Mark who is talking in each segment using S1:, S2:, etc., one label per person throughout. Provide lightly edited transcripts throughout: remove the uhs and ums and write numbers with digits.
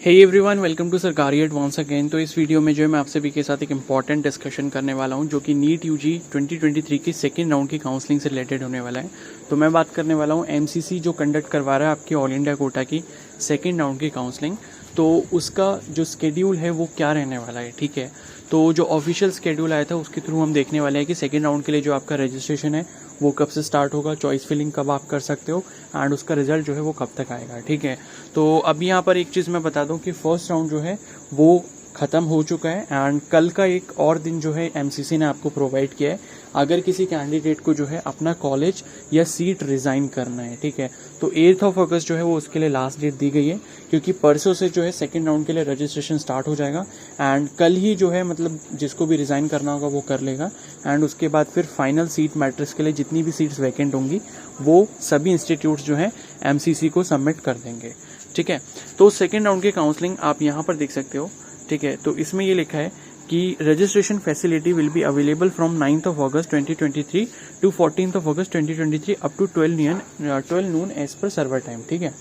S1: Hey everyone, welcome to सरकारी advance again. तो इस वीडियो में जो है मैं आप सभी के साथ एक इंपॉर्टेंट डिस्कशन करने वाला हूं जो कि नीट यूजी 2023 की सेकेंड राउंड की काउंसलिंग से रिलेटेड होने वाला है। तो मैं बात करने वाला हूं एमसीसी जो कंडक्ट करवा रहा है आपकी ऑल इंडिया कोटा की सेकेंड राउंड की काउंसलिंग। तो उसका जो स्केड्यूल है वो क्या रहने वाला है, ठीक है। तो जो ऑफिशियल स्केड्यूल आया था उसके थ्रू हम देखने वाले हैं कि सेकेंड राउंड के लिए जो आपका रजिस्ट्रेशन है वो कब से स्टार्ट होगा, चॉइस फिलिंग कब आप कर सकते हो एंड उसका रिजल्ट जो है वो कब तक आएगा, ठीक है। तो अब यहाँ पर एक चीज़ मैं बता दूं कि फर्स्ट राउंड जो है वो ख़त्म हो चुका है एंड कल का एक और दिन जो है एमसीसी ने आपको प्रोवाइड किया है अगर किसी कैंडिडेट को जो है अपना कॉलेज या सीट रिज़ाइन करना है, ठीक है। तो 8 अगस्त जो है वो उसके लिए लास्ट डेट दी गई है क्योंकि परसों से जो है सेकेंड राउंड के लिए रजिस्ट्रेशन स्टार्ट हो जाएगा एंड कल ही जो है मतलब जिसको भी रिज़ाइन करना होगा वो कर लेगा एंड उसके बाद फिर फाइनल सीट मैट्रिक्स के लिए जितनी भी सीट्स वैकेंट होंगी वो सभी इंस्टीट्यूट्स जो है एमसीसी को सबमिट कर देंगे, ठीक है। तो सेकेंड राउंड की काउंसलिंग आप यहाँ पर देख सकते हो, ठीक है। तो इसमें ये लिखा है कि registration facility will be available from 9 August 2023 to 14 August 2023 up to 12 noon as per server time, ठीक है।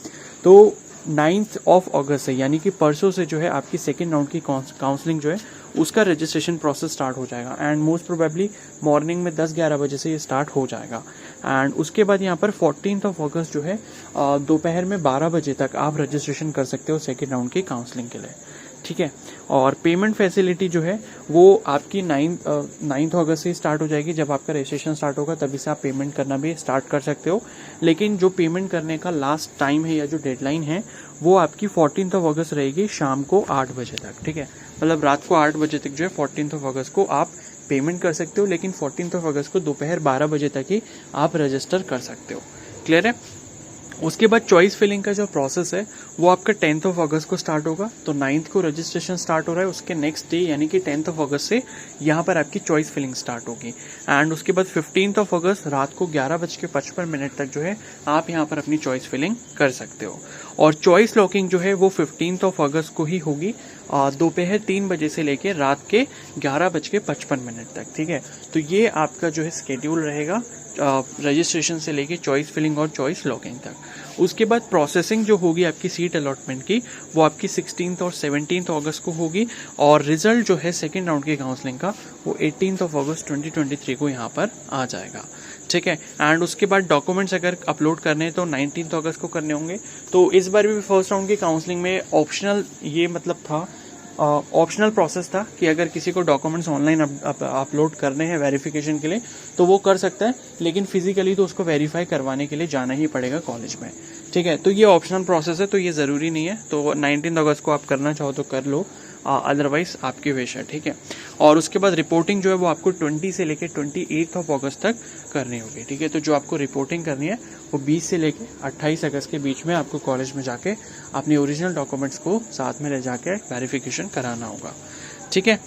S1: तो 9 अगस्त से यानी कि परसों से जो है आपकी सेकेंड राउंड की काउंसलिंग जो है उसका रजिस्ट्रेशन प्रोसेस स्टार्ट हो जाएगा एंड मोस्ट प्रोबेबली मॉर्निंग में 10-11 बजे से ये स्टार्ट हो जाएगा एंड उसके बाद यहाँ पर 14 अगस्त जो है दोपहर में 12 बजे तक आप रजिस्ट्रेशन कर सकते हो सेकेंड राउंड की काउंसलिंग के लिए, ठीक है। और पेमेंट फैसिलिटी जो है वो आपकी 9 अगस्त से स्टार्ट हो जाएगी। जब आपका रजिस्ट्रेशन स्टार्ट होगा तभी से आप पेमेंट करना भी स्टार्ट कर सकते हो, लेकिन जो पेमेंट करने का लास्ट टाइम है या जो डेडलाइन है वो आपकी 14 अगस्त रहेगी शाम को 8 बजे तक, ठीक है। मतलब रात को 8 बजे तक जो है 14 अगस्त को आप पेमेंट कर सकते हो, लेकिन 14 अगस्त को दोपहर 12 बजे तक ही आप रजिस्टर कर सकते हो, क्लियर है। उसके बाद चॉइस फिलिंग का जो प्रोसेस है वो आपका 10 अगस्त को स्टार्ट होगा। तो 9 को रजिस्ट्रेशन स्टार्ट हो रहा है, उसके नेक्स्ट डे यानी कि 10 अगस्त से यहाँ पर आपकी चॉइस फिलिंग स्टार्ट होगी एंड उसके बाद 15 अगस्त रात को 11:55 तक जो है आप यहाँ पर अपनी चॉइस फिलिंग कर सकते हो। और चॉइस लॉकिंग जो है वो 15 अगस्त को ही होगी दोपहर 3 बजे से लेकर रात के 11:55 तक, ठीक है। तो ये आपका जो है स्केड्यूल रहेगा रजिस्ट्रेशन से लेके चॉइस फिलिंग और चॉइस लॉकिंग तक। उसके बाद प्रोसेसिंग जो होगी आपकी सीट अलॉटमेंट की वो आपकी 16 और 17 अगस्त को होगी और रिजल्ट जो है सेकेंड राउंड की काउंसलिंग का वो 18 अगस्त 2023 को यहाँ पर आ जाएगा, ठीक है। एंड उसके बाद डॉक्यूमेंट्स अगर अपलोड करने हैं तो 19 अगस्त को करने होंगे। तो इस बार भी फर्स्ट राउंड की काउंसलिंग में ऑप्शनल ये मतलब था ऑप्शनल प्रोसेस था कि अगर किसी को डॉक्यूमेंट्स ऑनलाइन अपलोड करने हैं वेरिफिकेशन के लिए तो वो कर सकता है, लेकिन फिजिकली तो उसको वेरीफाई करवाने के लिए जाना ही पड़ेगा कॉलेज में, ठीक है। तो ये ऑप्शनल प्रोसेस है, तो ये ज़रूरी नहीं है। तो 19 अगस्त को आप करना चाहो तो कर लो, अदरवाइज आपकी विश है, ठीक है। और उसके बाद रिपोर्टिंग जो है वो आपको 20 से लेकर 28 अगस्त तक करनी होगी, ठीक है। तो जो आपको रिपोर्टिंग करनी है वो 20 से लेकर 28 अगस्त के बीच में आपको कॉलेज में जाके अपने ओरिजिनल डॉक्यूमेंट्स को साथ में ले जाके वेरिफिकेशन कराना होगा, ठीक है।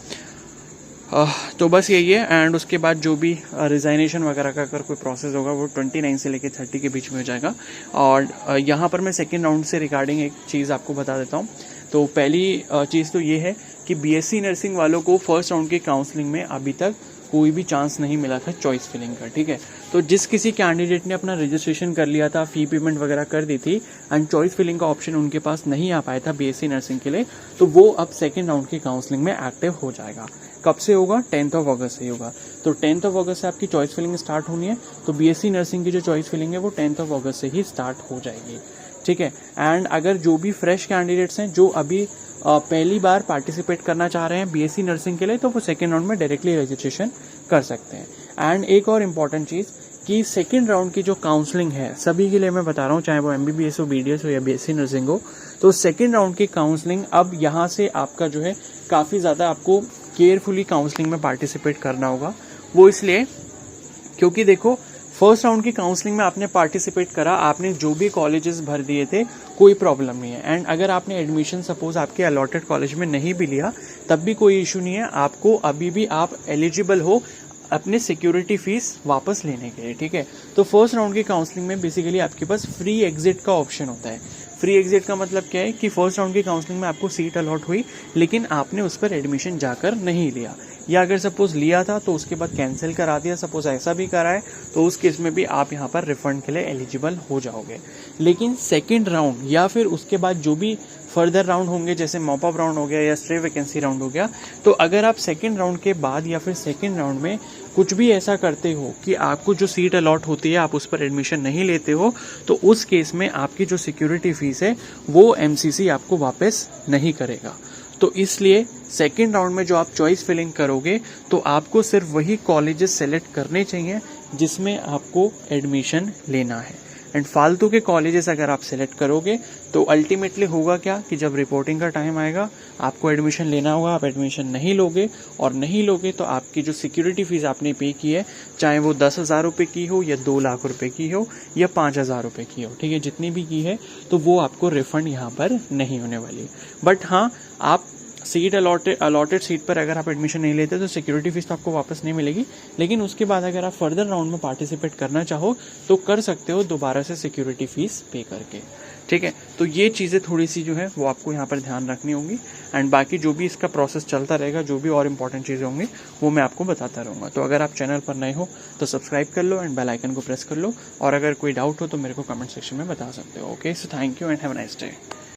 S1: तो बस यही है एंड उसके बाद जो भी रिजाइनेशन वगैरह का अगर कोई प्रोसेस होगा वो 29 से लेकर 30 के बीच में हो जाएगा। और यहाँ पर मैं सेकेंड राउंड से रिगार्डिंग एक चीज़ आपको बता देता हूँ। तो पहली चीज़ तो ये है कि बीएससी नर्सिंग वालों को फर्स्ट राउंड की काउंसलिंग में अभी तक कोई भी चांस नहीं मिला था चॉइस फिलिंग का, ठीक है। तो जिस किसी कैंडिडेट ने अपना रजिस्ट्रेशन कर लिया था, फी पेमेंट वगैरह कर दी थी एंड चॉइस फिलिंग का ऑप्शन उनके पास नहीं आ पाया था बीएससी नर्सिंग के लिए, तो वो अब सेकेंड राउंड की काउंसलिंग में एक्टिव हो जाएगा। कब से होगा? 10 अगस्त से होगा। तो 10 अगस्त से आपकी चॉइस फिलिंग स्टार्ट होनी है। तो बीएससी नर्सिंग की जो चॉइस फिलिंग है वो 10 अगस्त से ही स्टार्ट हो जाएगी, ठीक है। एंड अगर जो भी फ्रेश कैंडिडेट्स हैं जो अभी पहली बार पार्टिसिपेट करना चाह रहे हैं बीएससी नर्सिंग के लिए तो वो सेकेंड राउंड में डायरेक्टली रजिस्ट्रेशन कर सकते हैं। एंड एक और इम्पॉर्टेंट चीज़ कि सेकेंड राउंड की जो काउंसलिंग है सभी के लिए मैं बता रहा हूँ, चाहे वो एमबीबीएस हो, बीडीएस हो या बीएससी नर्सिंग हो, तो सेकेंड राउंड की काउंसलिंग अब यहाँ से आपका जो है काफ़ी ज़्यादा आपको केयरफुली काउंसलिंग में पार्टिसिपेट करना होगा। वो इसलिए क्योंकि देखो फर्स्ट राउंड की काउंसलिंग में आपने पार्टिसिपेट करा, आपने जो भी कॉलेजेस भर दिए थे कोई प्रॉब्लम नहीं है एंड अगर आपने एडमिशन सपोज आपके अलॉटेड कॉलेज में नहीं भी लिया तब भी कोई इशू नहीं है, आपको अभी भी आप एलिजिबल हो अपने सिक्योरिटी फीस वापस लेने के लिए, ठीक है। तो फर्स्ट राउंड की काउंसलिंग में बेसिकली आपके पास फ्री एग्जिट का ऑप्शन होता है। फ्री एग्जिट का मतलब क्या है कि फर्स्ट राउंड की काउंसलिंग में आपको सीट अलॉट हुई लेकिन आपने उस पर एडमिशन जाकर नहीं लिया, या अगर सपोज लिया था तो उसके बाद कैंसिल करा दिया, सपोज ऐसा भी करा है तो उस केस में भी आप यहाँ पर रिफंड के लिए एलिजिबल हो जाओगे। लेकिन सेकेंड राउंड या फिर उसके बाद जो भी फर्दर राउंड होंगे जैसे मॉप अप राउंड हो गया या स्ट्रे वैकेंसी राउंड हो गया, तो अगर आप सेकेंड राउंड के बाद या फिर सेकेंड राउंड में कुछ भी ऐसा करते हो कि आपको जो सीट अलॉट होती है आप उस पर एडमिशन नहीं लेते हो, तो उस केस में आपकी जो सिक्योरिटी फीस है वो एमसीसी आपको वापस नहीं करेगा। तो इसलिए सेकेंड राउंड में जो आप चॉइस फिलिंग करोगे तो आपको सिर्फ वही कॉलेजेस सेलेक्ट करने चाहिए जिसमें आपको एडमिशन लेना है। एंड फालतू के कॉलेजेस अगर आप सेलेक्ट करोगे तो अल्टीमेटली होगा क्या कि जब रिपोर्टिंग का टाइम आएगा आपको एडमिशन लेना होगा, आप एडमिशन नहीं लोगे, और नहीं लोगे तो आपकी जो सिक्योरिटी फीस आपने पे की है, चाहे वो 10,000 रुपये की हो या 2 लाख रुपए की हो या 5,000 रुपये की हो, ठीक है, जितनी भी की है, तो वो आपको रिफंड यहाँ पर नहीं होने वाली। बट हाँ, आप सीट अलॉटेड सीट पर अगर आप एडमिशन नहीं लेते तो सिक्योरिटी फीस तो आपको वापस नहीं मिलेगी, लेकिन उसके बाद अगर आप फर्दर राउंड में पार्टिसिपेट करना चाहो तो कर सकते हो दोबारा से सिक्योरिटी फीस पे करके, ठीक है। तो ये चीज़ें थोड़ी सी जो है वो आपको यहाँ पर ध्यान रखनी होंगी। एंड बाकी जो भी इसका प्रोसेस चलता रहेगा, जो भी और इंपॉर्टेंट चीज़ें होंगी वो मैं आपको बताता रहूँगा। तो अगर आप चैनल पर नए हो तो सब्सक्राइब कर लो एंड बेल आइकन को प्रेस कर लो, और अगर कोई डाउट हो तो मेरे को कमेंट सेक्शन में बता सकते हो। Okay, so thank you and have a nice day.